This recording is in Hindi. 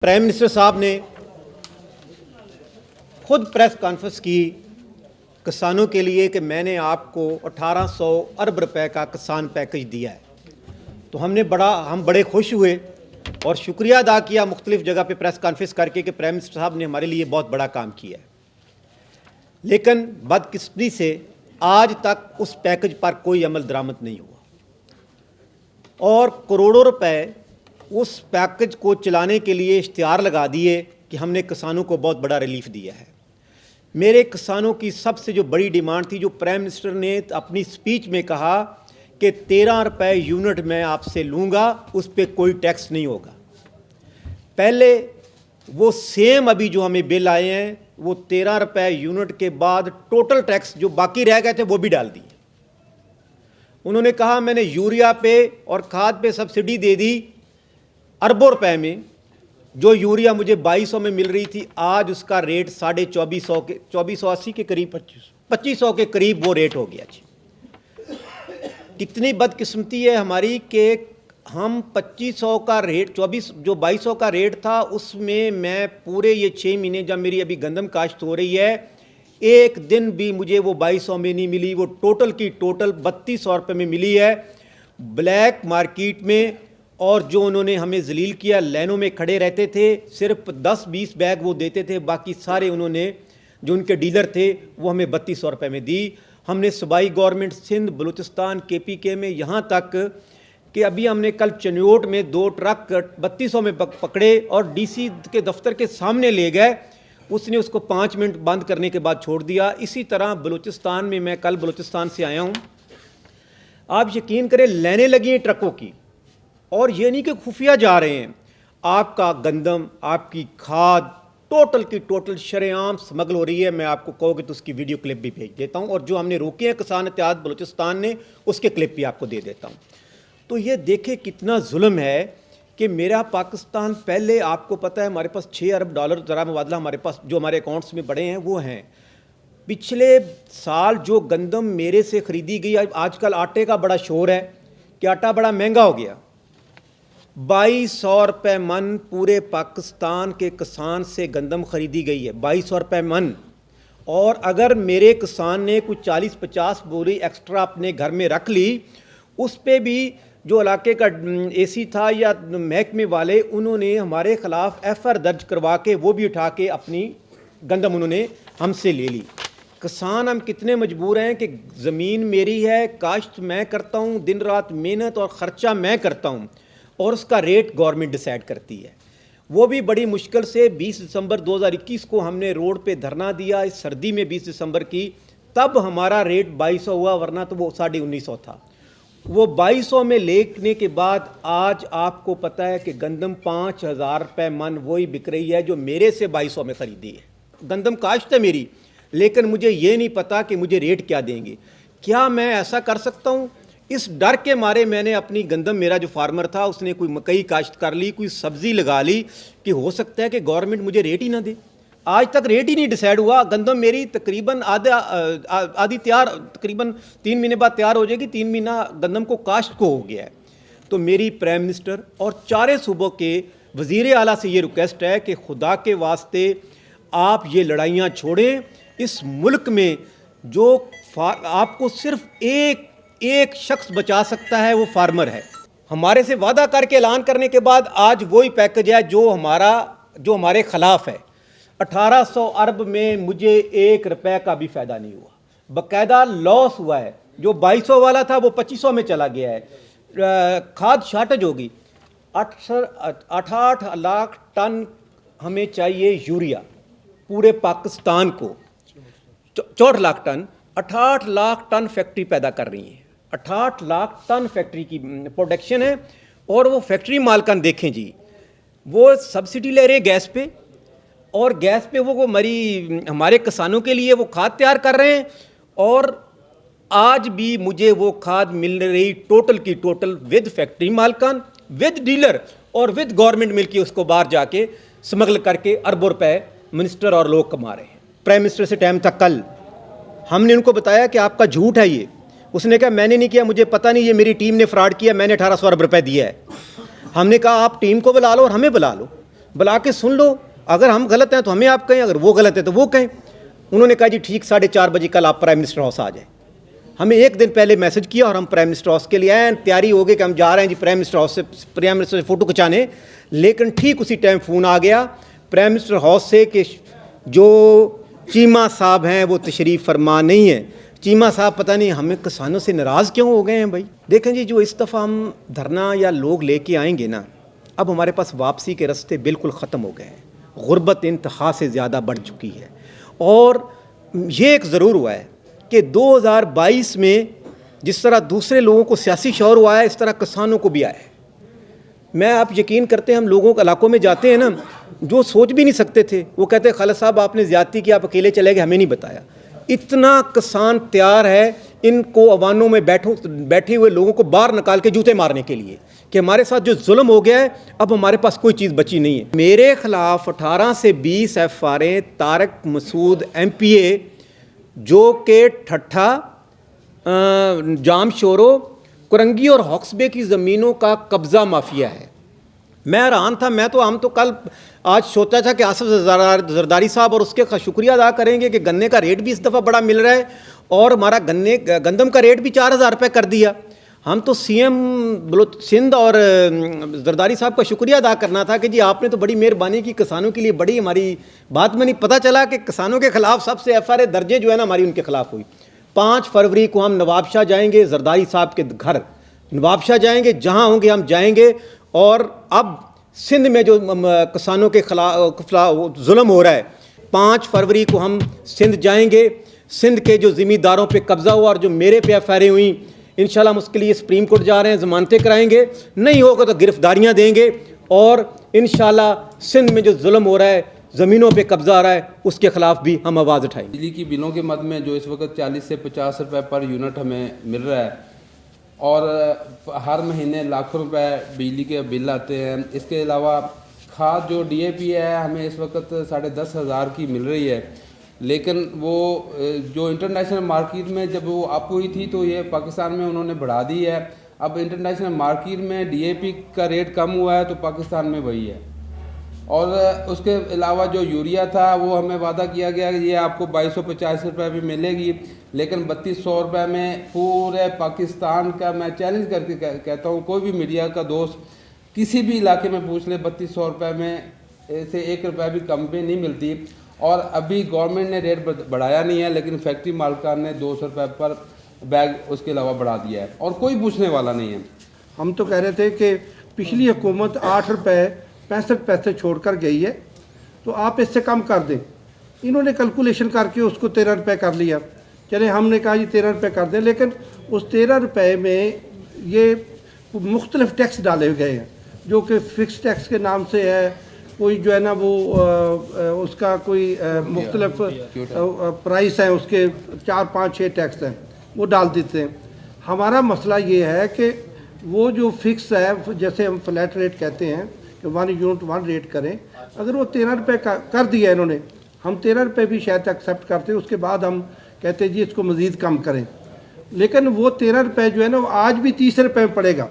प्राइम मिनिस्टर साहब ने खुद प्रेस कॉन्फ्रेंस की किसानों के लिए कि मैंने आपको 1800 अरब रुपए का किसान पैकेज दिया है। तो हम बड़े खुश हुए और शुक्रिया अदा किया मुख्तलिफ जगह पे प्रेस कॉन्फ्रेंस करके कि प्राइम मिनिस्टर साहब ने हमारे लिए बहुत बड़ा काम किया है। लेकिन बदकिस्मती से आज तक उस पैकेज पर कोई अमल दरामद नहीं हुआ और करोड़ों रुपए उस पैकेज को चलाने के लिए इश्तिहार लगा दिए कि हमने किसानों को बहुत बड़ा रिलीफ दिया है। मेरे किसानों की सबसे जो बड़ी डिमांड थी, जो प्राइम मिनिस्टर ने अपनी स्पीच में कहा कि 13 रुपये यूनिट मैं आपसे लूँगा, उस पर कोई टैक्स नहीं होगा। पहले वो सेम अभी जो हमें बिल आए हैं वो 13 रुपये यूनिट के बाद टोटल टैक्स जो बाकी रह गए थे वो भी डाल दिए। उन्होंने कहा मैंने यूरिया पे और खाद पे सब्सिडी दे दी अरबों रुपए में। जो यूरिया मुझे 2200 में मिल रही थी, आज उसका रेट 2450 के 2480 के करीब 2500 के करीब वो रेट हो गया जी। कितनी बदकिस्मती है हमारी कि हम 2500 का रेट 2200 का रेट था, उसमें मैं पूरे ये 6 महीने जब मेरी अभी गंदम काश्त हो रही है, एक दिन भी मुझे वो 2200 में नहीं मिली। वो टोटल की टोटल 3200 रुपये में मिली है ब्लैक मार्केट में। और जो उन्होंने हमें जलील किया, लाइनों में खड़े रहते थे, सिर्फ 10-20 बैग वो देते थे, बाकी सारे उन्होंने जो उनके डीलर थे वो हमें 3200 रुपये में दी। हमने सूबाई गवर्नमेंट सिंध, बलूचिस्तान, KPK में यहाँ तक कि अभी हमने कल चनियोट में 2 ट्रक 3200 में पकड़े और DC के दफ्तर के सामने ले गए। उसने उसको 5 मिनट बंद करने के बाद छोड़ दिया। इसी तरह बलूचिस्तान में, मैं कल बलूचिस्तान से आया हूँ, आप यकीन करें लाइनें लगी हैं ट्रकों की, और ये नहीं कि खुफिया जा रहे हैं। आपका गंदम, आपकी खाद टोटल की टोटल शरेआम स्मगल हो रही है। मैं आपको कहोगे तो उसकी वीडियो क्लिप भी भेज देता हूँ, और जो हमने रोके हैं किसान इत्तेहाद बलूचिस्तान ने, उसके क्लिप भी आपको दे देता हूँ। तो ये देखे कितना जुल्म है कि मेरा पाकिस्तान, पहले आपको पता है हमारे पास $6 अरब ज़रा मुबादला हमारे पास जो हमारे अकाउंट्स में बड़े हैं वो हैं। पिछले साल जो गंदम मेरे से ख़रीदी गई, आजकल आटे का बड़ा शोर है कि आटा बड़ा महंगा हो गया, 2200 रुपये मन पूरे पाकिस्तान के किसान से गंदम खरीदी गई है, 2200 रुपये मन। और अगर मेरे किसान ने कुछ 40-50 बोरी एक्स्ट्रा अपने घर में रख ली, उस पे भी जो इलाके का AC था या महकमे वाले, उन्होंने हमारे ख़िलाफ़ FIR दर्ज करवा के वो भी उठा के अपनी गंदम उन्होंने हमसे ले ली। किसान हम कितने मजबूर हैं कि ज़मीन मेरी है, काश्त मैं करता हूँ, दिन रात मेहनत और ख़र्चा मैं करता हूँ, और उसका रेट गवर्नमेंट डिसाइड करती है। वो भी बड़ी मुश्किल से 20 दिसंबर 2021 को हमने रोड पे धरना दिया, इस सर्दी में 20 दिसंबर की, तब हमारा रेट 2200 हुआ, वरना तो वो 1950 था। वो 2200 में लेने के बाद आज आपको पता है कि गंदम 5000 रुपये मन वही बिक रही है जो मेरे से 2200 में ख़रीदी है। गंदम काश्त है मेरी, लेकिन मुझे ये नहीं पता कि मुझे रेट क्या देंगे। क्या मैं ऐसा कर सकता हूँ? इस डर के मारे मैंने अपनी गंदम, मेरा जो फार्मर था उसने कोई मकई काश्त कर ली, कोई सब्ज़ी लगा ली कि हो सकता है कि गवर्नमेंट मुझे रेट ही ना दे। आज तक रेट ही नहीं डिसाइड हुआ। गंदम मेरी तकरीबन आधी तैयार, तकरीबन 3 महीने बाद तैयार हो जाएगी। 3 महीना गंदम को काश्त को हो गया है। तो मेरी प्राइम मिनिस्टर और 4 सूबों के वज़ीर आला से ये रिक्वेस्ट है कि खुदा के वास्ते आप ये लड़ाइयाँ छोड़ें। इस मुल्क में जो आपको सिर्फ एक शख्स बचा सकता है, वो फार्मर है। हमारे से वादा करके ऐलान करने के बाद आज वही पैकेज है जो हमारे ख़िलाफ़ है। 1800 अरब में मुझे 1 रुपये का भी फ़ायदा नहीं हुआ, बाकायदा लॉस हुआ है। जो 2200 वाला था वो 2500 में चला गया है। खाद शार्टेज होगी। 8 लाख टन हमें चाहिए यूरिया पूरे पाकिस्तान को, 64 lakh ton, 68 lakh ton factory पैदा कर रही है। 68 लाख टन फैक्ट्री की प्रोडक्शन है। और वो फैक्ट्री मालकान देखें जी, वो सब्सिडी ले रहे हैं गैस पे, और गैस पे वो हमारे किसानों के लिए वो खाद तैयार कर रहे हैं। और आज भी मुझे वो खाद मिल रही टोटल की टोटल विद फैक्ट्री मालकान, विद डीलर और विद गवर्नमेंट मिलकर उसको बाहर जाके स्मगल करके अरबों रुपए मिनिस्टर और लोग कमा रहे हैं। प्राइम मिनिस्टर से टाइम था कल, हमने उनको बताया कि आपका झूठ है ये। उसने कहा मैंने नहीं किया, मुझे पता नहीं, ये मेरी टीम ने फ्रॉड किया, मैंने 1800 अरब रुपये दिया है। हमने कहा आप टीम को बुला लो और हमें बुला लो। बुला के सुन लो, अगर हम गलत हैं तो हमें आप कहें, अगर वो गलत है तो वो कहें। उन्होंने कहा जी ठीक 4:30 कल आप प्राइम मिनिस्टर हाउस आ जाए। हमें एक दिन पहले मैसेज किया और हम प्राइम मिनिस्टर हाउस के लिए आए, तैयारी हो गई कि हम जा रहे हैं जी प्राइम मिनिस्टर हाउस से, प्राइम मिनिस्टर से फ़ोटो खिंचाने। लेकिन ठीक उसी टाइम फ़ोन आ गया प्राइम मिनिस्टर हाउस से कि जो चीमा साहब हैं वो तशरीफ़ फरमा नहीं है। चीमा साहब पता नहीं हमें किसानों से नाराज़ क्यों हो गए हैं भाई। देखें जी, जो इस दफ़ा हम धरना या लोग लेके आएंगे ना, अब हमारे पास वापसी के रास्ते बिल्कुल ख़त्म हो गए हैं। गुर्बत इंतहा से ज़्यादा बढ़ चुकी है। और ये एक ज़रूर हुआ है कि 2022 में जिस तरह दूसरे लोगों को सियासी शौर हुआ है, इस तरह किसानों को भी आया है। मैं, आप यकीन करते हैं, हम लोगों के इलाकों में जाते हैं ना, जो सोच भी नहीं सकते थे, वो कहते हैं खालिद साहब आपने ज़्यादती की, आप अकेले चले गए, हमें नहीं बताया। इतना किसान तैयार है इनको अवानों में बैठे हुए लोगों को बाहर निकाल के जूते मारने के लिए कि हमारे साथ जो जुल्म हो गया है, अब हमारे पास कोई चीज़ बची नहीं है। मेरे खिलाफ 18 से 20 FRA तारिक मसूद MPA, जो कि ठट्ठा, जाम शोरो, कुरंगी और हॉक्सबे की ज़मीनों का कब्ज़ा माफिया है। मैं हैरान था। हम तो कल आज सोचा था कि आसिफ जरदारी साहब और उसके शुक्रिया अदा करेंगे कि गन्ने का रेट भी इस दफ़ा बड़ा मिल रहा है और हमारा गंदम का रेट भी 4000 रुपये कर दिया। हम तो CM सिंध और जरदारी साहब का शुक्रिया अदा करना था कि जी आपने तो बड़ी मेहरबानी की, किसानों के लिए बड़ी हमारी बात में नहीं। पता चला कि किसानों के खिलाफ सबसे FRA दर्जे जो है ना हमारी उनके खिलाफ हुई। 5 फरवरी को हम नवाबशाह जाएंगे, जरदारी साहब के घर नवाबशाह जाएंगे, जहाँ होंगे हम जाएंगे। और अब सिंध में जो किसानों के खिलाफ जुल्म हो रहा है, 5 फरवरी को हम सिंध जाएंगे। सिंध के जो ज़मींदारों पे कब्ज़ा हुआ और जो मेरे पे FRA हुई, इंशाल्लाह हम उसके लिए सुप्रीम कोर्ट जा रहे हैं, ज़मानतें कराएंगे, नहीं होगा तो गिरफ्तारियां देंगे। और इंशाल्लाह सिंध में जो जुल्म हो रहा है, ज़मीनों पे कब्ज़ा आ रहा है, उसके ख़िलाफ़ भी हम आवाज़ उठाएंगे। बिजली की बिलों के मद में जो इस वक्त 40 से 50 रुपये पर यूनिट हमें मिल रहा है और हर महीने लाखों रुपए बिजली के बिल आते हैं। इसके अलावा खाद जो DAP है हमें इस वक्त 10,500 की मिल रही है, लेकिन वो जो इंटरनेशनल मार्केट में जब वो अप हुई थी तो ये पाकिस्तान में उन्होंने बढ़ा दी है। अब इंटरनेशनल मार्केट में DAP का रेट कम हुआ है तो पाकिस्तान में वही है। और उसके अलावा जो यूरिया था वो हमें वादा किया गया कि ये आपको 2250 रुपये भी मिलेगी, लेकिन 3200 रुपये में पूरे पाकिस्तान का, मैं चैलेंज करके कहता हूँ, कोई भी मीडिया का दोस्त किसी भी इलाके में पूछ ले, 3200 रुपये में से 1 रुपया भी कम पे नहीं मिलती। और अभी गवर्नमेंट ने रेट बढ़ाया नहीं है, लेकिन फैक्ट्री मालिकान ने 200 रुपये पर बैग उसके अलावा बढ़ा दिया है और कोई पूछने वाला नहीं है। हम तो कह रहे थे कि पिछली हुकूमत 8 रुपये 65 पैसे छोड़कर गई है, तो आप इससे कम कर दें। इन्होंने कैलकुलेशन करके उसको 13 रुपये कर लिया। चले, हमने कहा जी 13 रुपये कर दें, लेकिन उस 13 रुपये में ये मुख्तलिफ टैक्स डाले गए हैं, जो कि फ़िक्स टैक्स के नाम से है, कोई जो है ना वो उसका कोई मुख्तलिफ प्राइस है, उसके 4, 5, 6 टैक्स हैं, वो डाल देते हैं। हमारा मसला ये है कि वो जो फिक्स है, जैसे हम फ्लैट रेट कहते हैं कि 1 यूनिट 1 रेट करें, अगर वो 13 रुपये कर दिया इन्होंने, हम 13 रुपये भी शायद एक्सेप्ट करते, उसके बाद हम कहते जी इसको मज़ीद कम करें। लेकिन वो 13 रुपये जो है ना, वो आज भी 30 रुपये में पड़ेगा।